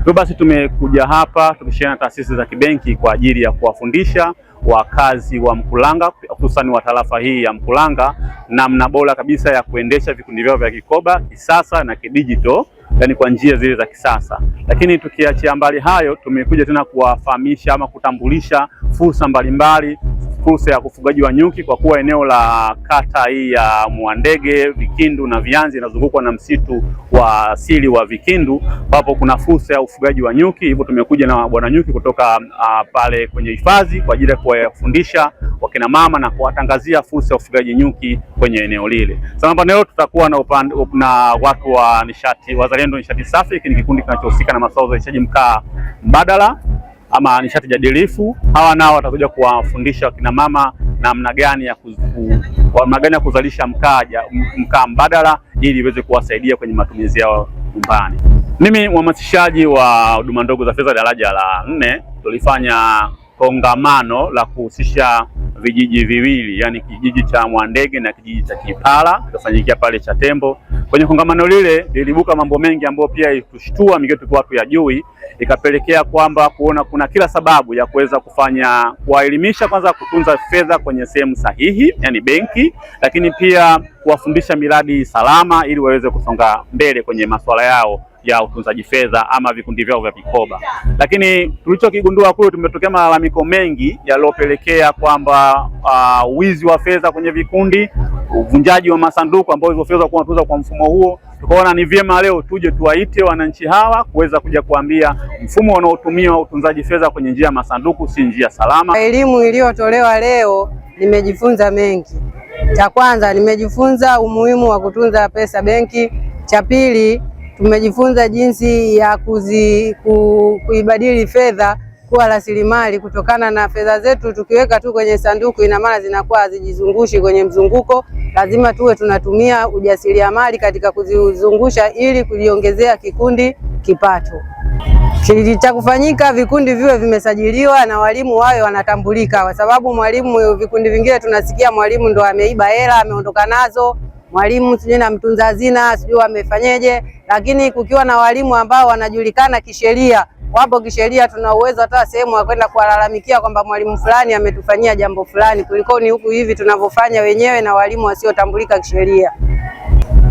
Hivyo basi tumekuja hapa tukishirikiana na taasisi za kibenki kwa ajili ya kuwafundisha wakazi wa Mkuranga, hususan wa tarafa hii ya Mkuranga, namna bora kabisa ya kuendesha vikundi vyao vya kikoba kisasa na kidigital, yani kwa njia zile za kisasa. Lakini tukiachia mbali hayo, tumekuja tena kuwafahamisha ama kutambulisha fursa mbalimbali, fursa ya ufugaji wa nyuki, kwa kuwa eneo la kata hii ya Mwandege, Vikindu na Vianzi inazungukwa na msitu wa asili wa Vikindu, ambapo kuna fursa ya ufugaji wa nyuki. Hivyo tumekuja na bwana nyuki kutoka pale kwenye hifadhi kwa ajili ya kuwafundisha wakina mama na kuwatangazia fursa ya ufugaji nyuki kwenye eneo lile. Sasa leo tutakuwa na watu wa nishati, Wazalendo Nishati Safi. Hiki ni kikundi kinachohusika na masuala ya uzalishaji mkaa mbadala ama nishati jadilifu. Hawa nao watakuja kuwafundisha wakina mama namna gani ya kuzalisha mkaa mbadala ili iweze kuwasaidia kwenye matumizi yao nyumbani. Mimi mhamasishaji wa huduma ndogo za fedha daraja la 4, tulifanya kongamano la kuhusisha vijiji viwili, yani kijiji cha Mwandege na kijiji cha Kipala, kitafanyikia pale Chatembo. Kwenye kongamano lile lilibuka mambo mengi ambayo pia itushtua migetu kwa watu ya jui, ikapelekea kwamba kuona kuna kila sababu ya kuweza kuwaelimisha, kwanza kutunza fedha kwenye sehemu sahihi, yani benki, lakini pia kuwafundisha miradi salama ili waweze kusonga mbele kwenye masuala yao ya utunzaji fedha ama vikundi vyao vya vikoba. Lakini tulichokigundua kule, tumetokea malalamiko mengi yaliyopelekea kwamba wizi wa fedha kwenye vikundi, uvunjaji wa masanduku ambao hizo fedha kwa tunza kwa mfumo huo. Tukaona ni vyema leo tuje tuwaite wananchi hawa kuweza kuja kuambia mfumo unaotumia utunzaji fedha kwenye njia ya masanduku si njia salama. Elimu iliyotolewa leo nimejifunza mengi. Cha kwanza nimejifunza umuhimu wa kutunza pesa benki. Cha pili tumejifunza jinsi ya kuibadili fedha kuwa rasilimali, kutokana na fedha zetu tukiweka tu kwenye sanduku ina maana zinakuwa hazijizungushi kwenye mzunguko. Lazima tuwe tunatumia ujasiriamali katika kuzizungusha ili kujiongezea kikundi kipato. Cha kufanyika, vikundi viwe vimesajiliwa na walimu wawe wanatambulika, kwa sababu mwalimu, vikundi vingine tunasikia mwalimu ndo ameiba hela ameondoka nazo, mwalimu sijui na mtunza hazina sijui amefanyeje. Lakini kukiwa na walimu ambao wanajulikana kisheria, wapo kisheria, tuna uwezo hata sehemu ya kwenda kuwalalamikia kwamba mwalimu fulani ametufanyia jambo fulani, kuliko ni huku hivi tunavyofanya wenyewe na walimu wasiotambulika kisheria.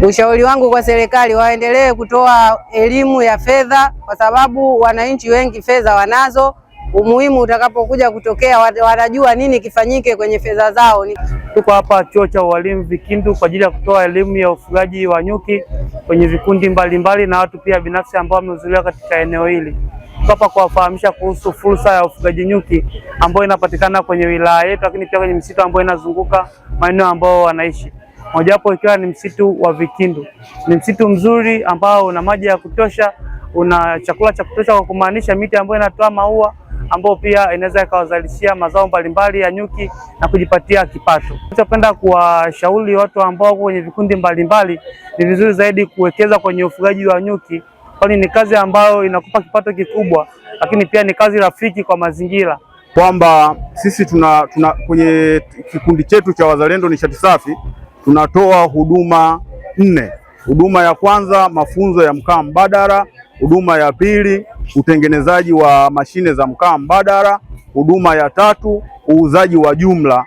Ushauri wangu kwa serikali, waendelee kutoa elimu ya fedha, kwa sababu wananchi wengi fedha wanazo. Umuhimu utakapokuja kutokea wanajua nini kifanyike kwenye fedha zao. Tuko hapa chuo cha ualimu Vikindu kwa ajili ya kutoa elimu ya ufugaji wa nyuki kwenye vikundi mbalimbali na watu pia binafsi ambao wamehudhuria katika eneo hili. Tuko hapa kuwafahamisha kuhusu fursa ya ufugaji nyuki ambayo inapatikana kwenye wilaya yetu, lakini pia kwenye msitu ambayo inazunguka maeneo ambao wanaishi. Mojawapo ikiwa ni msitu wa Vikindu. Ni msitu mzuri ambao una maji ya kutosha, una chakula cha kutosha, kwa kumaanisha miti ambayo inatoa maua ambao pia inaweza ikawazalishia mazao mbalimbali ya nyuki na kujipatia kipato. Tunapenda kuwashauri watu ambao kwenye vikundi mbalimbali, ni vizuri zaidi kuwekeza kwenye ufugaji wa nyuki, kwani ni kazi ambayo inakupa kipato kikubwa, lakini pia ni kazi rafiki kwa mazingira. Kwamba sisi tuna kwenye kikundi chetu cha Wazalendo Nishati Safi tunatoa huduma 4. Huduma ya kwanza, mafunzo ya mkaa mbadala. Huduma ya pili, utengenezaji wa mashine za mkaa mbadala. Huduma ya tatu, uuzaji wa jumla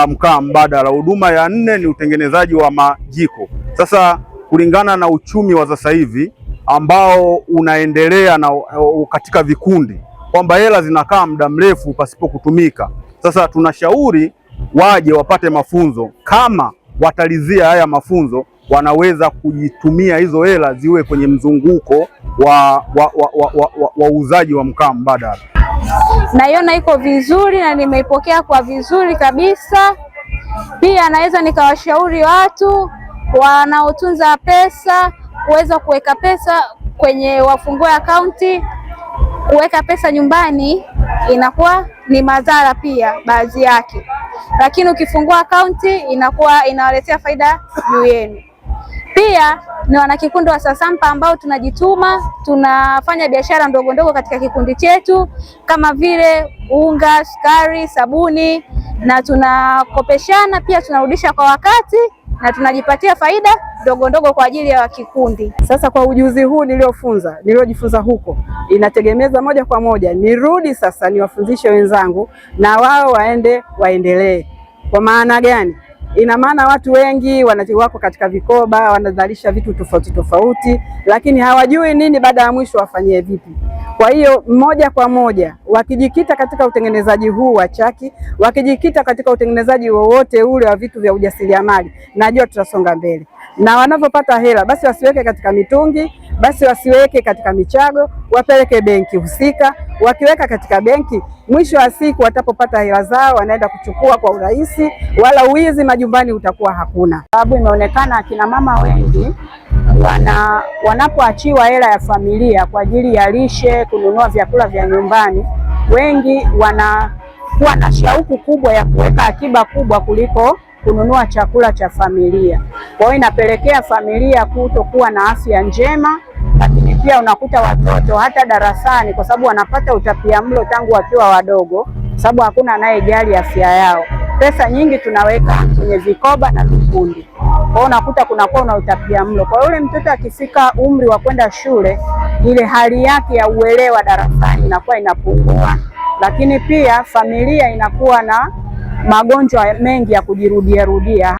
mkaa mbadala. Huduma ya 4 ni utengenezaji wa majiko. Sasa kulingana na uchumi wa sasa hivi ambao unaendelea na katika vikundi, kwamba hela zinakaa muda mrefu pasipo kutumika. Sasa tunashauri waje wapate mafunzo. Kama watalizia haya mafunzo, wanaweza kujitumia hizo hela ziwe kwenye mzunguko wa uuzaji wa mkaa mbadala. Naiona iko vizuri na nimeipokea kwa vizuri kabisa. Pia naweza nikawashauri watu wanaotunza pesa kuweza kuweka pesa kwenye wafungue akaunti. Kuweka pesa nyumbani inakuwa ni madhara pia baadhi yake, lakini ukifungua akaunti inakuwa inawaletea faida juu yenu. Pia ni wanakikundi wa Sasampa ambao tunajituma, tunafanya biashara ndogo ndogo katika kikundi chetu kama vile unga, sukari, sabuni, na tunakopeshana pia tunarudisha kwa wakati. na tunajipatia faida ndogo ndogo kwa ajili ya kikundi. Sasa kwa ujuzi huu niliojifunza huko, inategemeza moja kwa moja nirudi sasa niwafundishe wenzangu na wao waendelee. Kwa maana gani? Ina maana watu wengi wako katika vikoba, wanazalisha vitu tofauti tofauti, lakini hawajui nini baada ya mwisho wafanyie vipi. Kwa hiyo moja kwa moja wakijikita katika utengenezaji huu wa chaki, wakijikita katika utengenezaji wowote ule wa vitu vya ujasiriamali, najua tutasonga mbele. Na wanapopata hela basi wasiweke katika mitungi, basi wasiweke katika michago, wapeleke benki husika. Wakiweka katika benki, mwisho wa siku watapopata hela zao wanaenda kuchukua kwa urahisi, wala wizi majumbani utakuwa hakuna. Sababu imeonekana akina mama wengi wanapoachiwa hela ya familia kwa ajili ya lishe, kununua vyakula vya nyumbani, wengi wanakuwa na shauku kubwa ya kuweka akiba kubwa kuliko kununua chakula cha familia. Kwa hiyo inapelekea familia kutokuwa na afya njema, lakini pia unakuta watoto hata darasani, kwa sababu wanapata utapiamlo tangu wakiwa wadogo, sababu hakuna anayejali afya yao. Pesa nyingi tunaweka kwenye vikoba na vikundi, kwa hiyo unakuta kunakuwa na utapiamlo. Kwa yule mtoto akifika umri wa kwenda shule, ile hali yake ya uelewa darasani inakuwa inapungua, lakini pia familia inakuwa na magonjwa mengi ya kujirudia rudia.